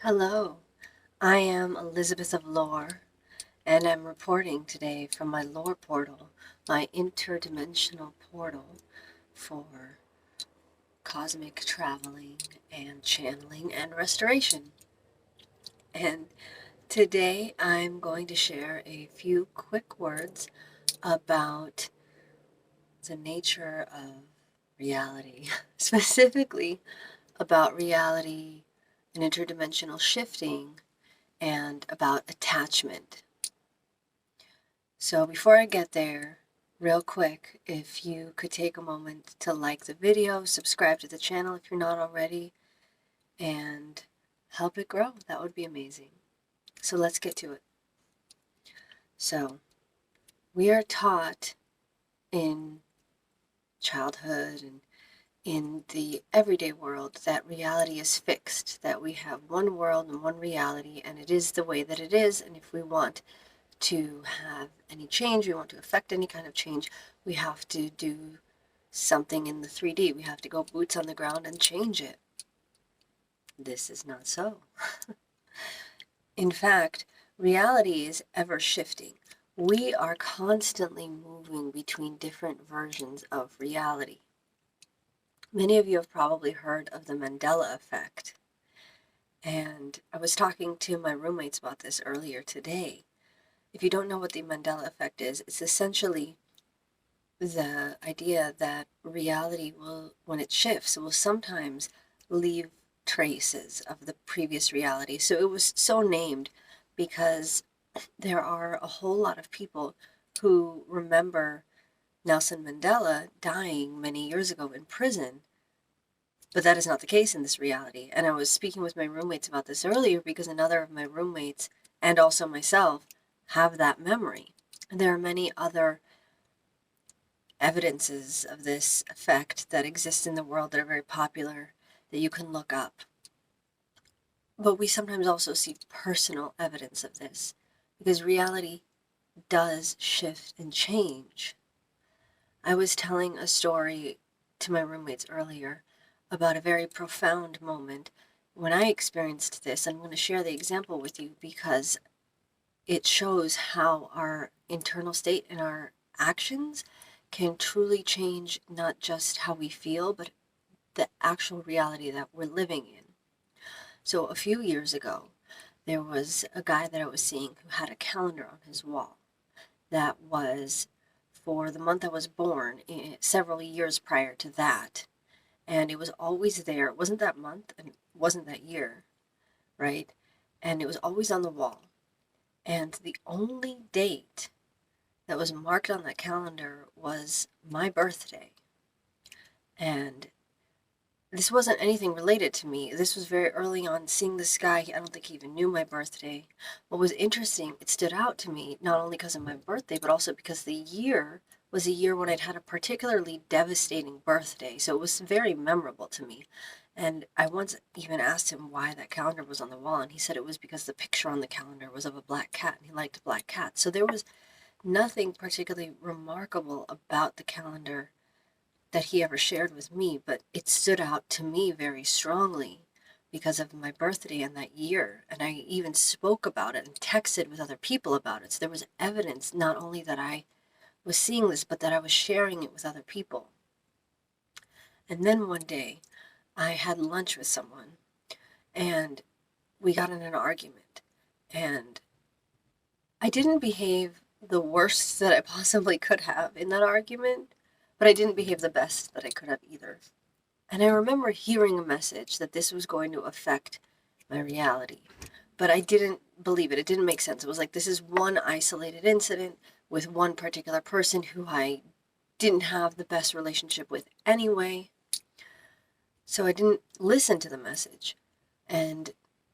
Hello, I am Elizabeth of Lore, and I'm reporting today from my Lore portal, my interdimensional portal for cosmic traveling and channeling and restoration. And today I'm going to share a few quick words about the nature of reality, specifically about reality and interdimensional shifting and about attachment. So before I get there, real quick, if you could take a moment to like the video, subscribe to the channel if you're not already, and help it grow, that would be amazing. So let's get to it. So we are taught in childhood and in the everyday world that reality is fixed, that we have one world and one reality, and it is the way that it is, and if we want to have any change, we want to affect any kind of change, we have to do something in the 3D. We have to go boots on the ground and change it. This is not so. In fact, reality is ever shifting. We are constantly moving between different versions of reality. Many of you have probably heard of the Mandela effect. And I was talking to my roommates about this earlier today. If you don't know what the Mandela effect is, it's essentially the idea that reality will, when it shifts, will sometimes leave traces of the previous reality. So it was so named because there are a whole lot of people who remember Nelson Mandela dying many years ago in prison, but that is not the case in this reality. And I was speaking with my roommates about this earlier because another of my roommates and also myself have that memory. And there are many other evidences of this effect that exist in the world that are very popular that you can look up. But we sometimes also see personal evidence of this because reality does shift and change. I was telling a story to my roommates earlier about a very profound moment when I experienced this. I'm going to share the example with you because it shows how our internal state and our actions can truly change not just how we feel, but the actual reality that we're living in. So a few years ago, there was a guy that I was seeing who had a calendar on his wall that was for the month I was born, several years prior to that. And it was always there. It wasn't that month and it wasn't that year, right? And it was always on the wall. And the only date that was marked on that calendar was my birthday. And this wasn't anything related to me. This was very early on seeing this guy. I don't think he even knew my birthday. What was interesting, it stood out to me, not only because of my birthday, but also because the year was a year when I'd had a particularly devastating birthday. So it was very memorable to me. And I once even asked him why that calendar was on the wall. And he said it was because the picture on the calendar was of a black cat and he liked black cats. So there was nothing particularly remarkable about the calendar that he ever shared with me, but it stood out to me very strongly because of my birthday and that year. And I even spoke about it and texted with other people about it. So there was evidence not only that I was seeing this, but that I was sharing it with other people. And then one day I had lunch with someone and we got in an argument. And I didn't behave the worst that I possibly could have in that argument, but I didn't behave the best that I could have either. And I remember hearing a message that this was going to affect my reality, but I didn't believe it. It didn't make sense. It was like, this is one isolated incident with one particular person who I didn't have the best relationship with anyway. So I didn't listen to the message, and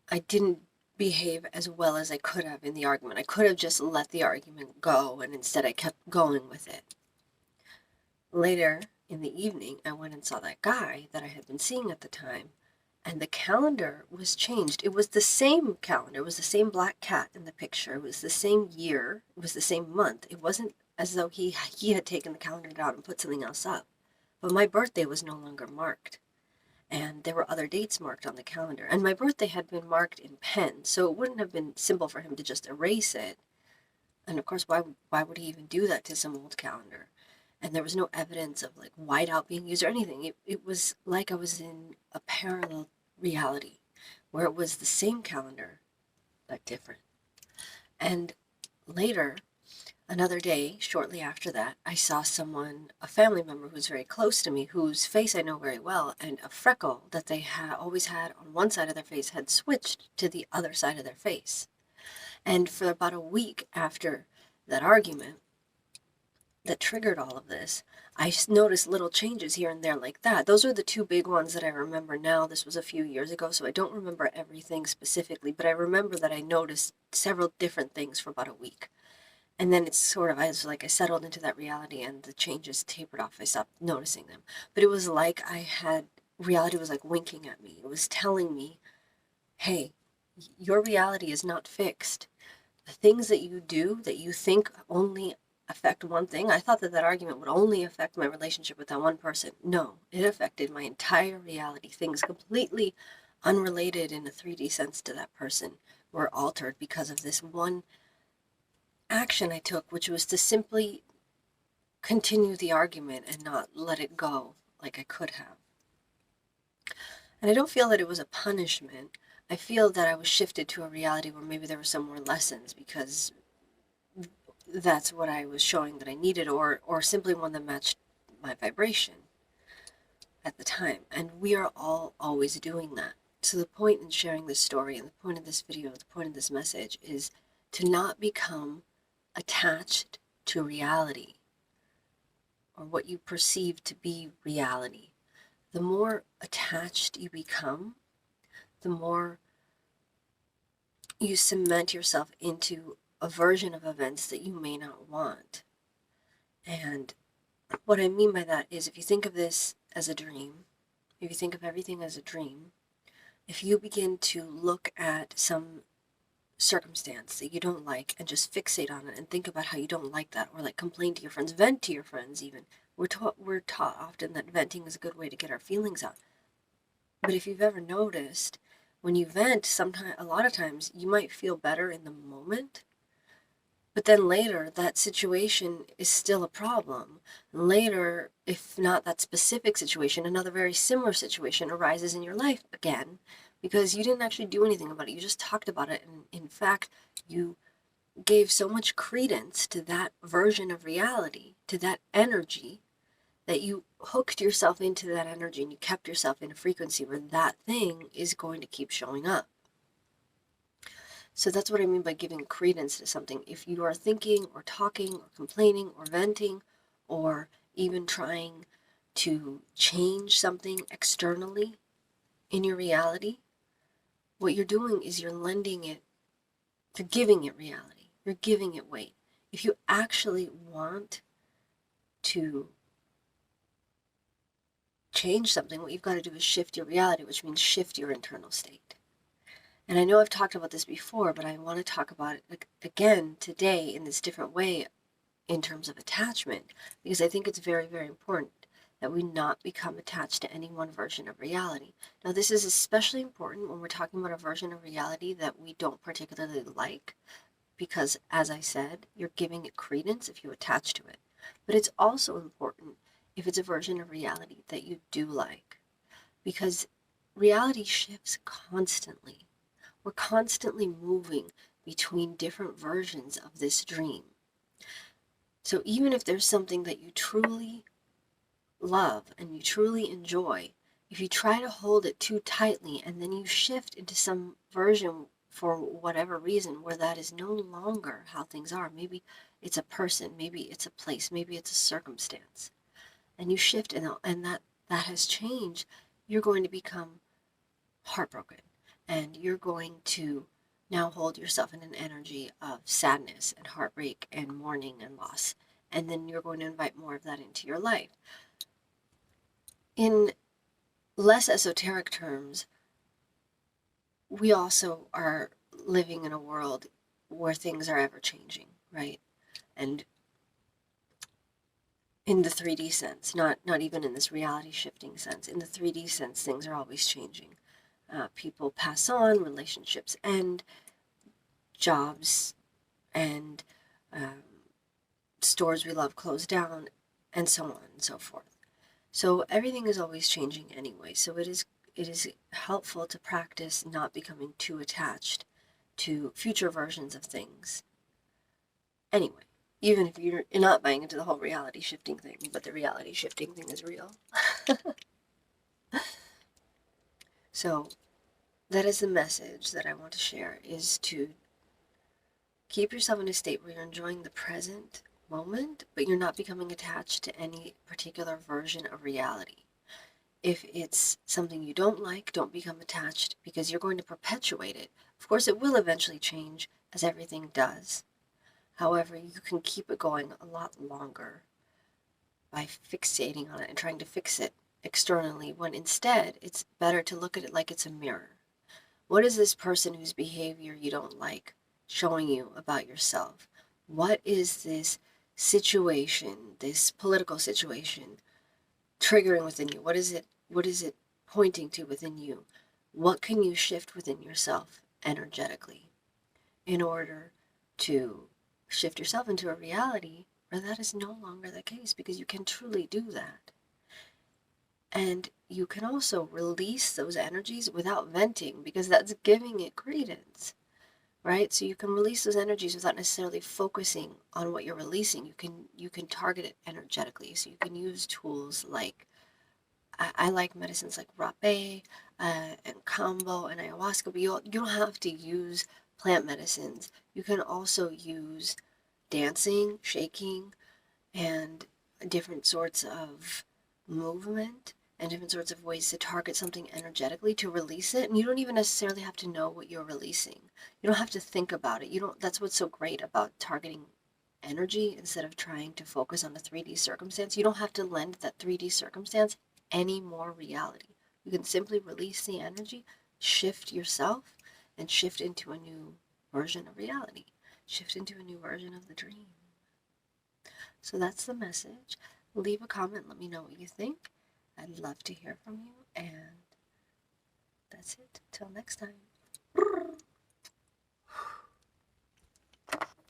I didn't behave as well as I could have in the argument. I could have just let the argument go, and instead I kept going with it. Later in the evening, I went and saw that guy that I had been seeing at the time, and the calendar was changed. It was the same calendar. It was the same black cat in the picture. It was the same year. It was the same month. It wasn't as though he had taken the calendar down and put something else up. But my birthday was no longer marked. and there were other dates marked on the calendar. And my birthday had been marked in pen, so it wouldn't have been simple for him to just erase it. And of course, why would he even do that to some old calendar? And there was no evidence of like whiteout being used or anything. It was like I was in a parallel reality where it was the same calendar, but different. And later, another day, shortly after that, I saw someone, a family member who's very close to me, whose face I know very well, and a freckle that they always had on one side of their face had switched to the other side of their face. And for about a week after that argument that triggered all of this, I noticed little changes here and there like that. Those are the two big ones that I remember now. This was a few years ago, so I don't remember everything specifically, but I remember that I noticed several different things for about a week. And then it's sort of, I settled into that reality and the changes tapered off. I stopped noticing them. But it was like reality was like winking at me. It was telling me, hey, your reality is not fixed. The things that you do that you think only affect one thing, I thought that argument would only affect my relationship with that one person. No, it affected my entire reality. Things completely unrelated in a 3D sense to that person were altered because of this one action I took, which was to simply continue the argument and not let it go like I could have. And I don't feel that it was a punishment. I feel that I was shifted to a reality where maybe there were some more lessons because that's what I was showing that I needed, or simply one that matched my vibration at the time. And we are all always doing that. So the point in sharing this story and the point of this video, the point of this message is to not become attached to reality or what you perceive to be reality. The more attached you become, the more you cement yourself into a version of events that you may not want. And what I mean by that is if you think of this as a dream, if you think of everything as a dream, if you begin to look at some circumstance that you don't like and just fixate on it and think about how you don't like that, or like complain to your friends, vent to your friends even. We're taught often that venting is a good way to get our feelings out. But if you've ever noticed, when you vent, a lot of times you might feel better in the moment, but then later that situation is still a problem. And later, if not that specific situation, another very similar situation arises in your life again, because you didn't actually do anything about it. You just talked about it. And in fact, you gave so much credence to that version of reality, to that energy, that you hooked yourself into that energy and you kept yourself in a frequency where that thing is going to keep showing up. So that's what I mean by giving credence to something. If you are thinking or talking or complaining or venting or even trying to change something externally in your reality, what you're doing is you're giving it reality. You're giving it weight. If you actually want to change something, what you've got to do is shift your reality, which means shift your internal state. And I know I've talked about this before, but I want to talk about it again today in this different way in terms of attachment, because I think it's very, very important that we not become attached to any one version of reality. Now, this is especially important when we're talking about a version of reality that we don't particularly like, because, as I said, you're giving it credence if you attach to it. But it's also important if it's a version of reality that you do like, because reality shifts constantly. We're constantly moving between different versions of this dream. So even if there's something that you truly love and you truly enjoy, if you try to hold it too tightly and then you shift into some version for whatever reason where that is no longer how things are, maybe it's a person, maybe it's a place, maybe it's a circumstance, and you shift and that has changed, you're going to become heartbroken and you're going to now hold yourself in an energy of sadness and heartbreak and mourning and loss. And then you're going to invite more of that into your life. In less esoteric terms, we also are living in a world where things are ever changing, right? And in the 3D sense, not even in this reality shifting sense. In the 3D sense, things are always changing. People pass on, relationships end, jobs and um, stores we love close down, and so on and so forth. So everything is always changing anyway. So it is helpful to practice not becoming too attached to future versions of things. Anyway, even if you're not buying into the whole reality shifting thing, but the reality shifting thing is real. So that is the message that I want to share, is to keep yourself in a state where you're enjoying the present moment, but you're not becoming attached to any particular version of reality. If it's something you don't like, don't become attached, because you're going to perpetuate it. Of course, it will eventually change, as everything does. However, you can keep it going a lot longer by fixating on it and trying to fix it externally, when instead it's better to look at it like it's a mirror. What is this person whose behavior you don't like showing you about yourself? What is this situation, this political situation, triggering within you? What is it pointing to within you? What can you shift within yourself energetically in order to shift yourself into a reality where that is no longer the case? Because you can truly do that. And you can also release those energies without venting, because that's giving it credence, right? So you can release those energies without necessarily focusing on what you're releasing. You can target it energetically. So you can use tools like, I like medicines like rapé and kambo and ayahuasca, but you don't have to use plant medicines. You can also use dancing, shaking, and different sorts of movement and different sorts of ways to target something energetically to release it. And you don't even necessarily have to know what you're releasing. You don't have to think about it. That's what's so great about targeting energy instead of trying to focus on a 3D circumstance. You don't have to lend that 3D circumstance any more reality. You can simply release the energy, shift yourself, and shift into a new version of reality. Shift into a new version of the dream. So that's the message. Leave a comment, let me know what you think. I'd love to hear from you, and that's it. Till next time.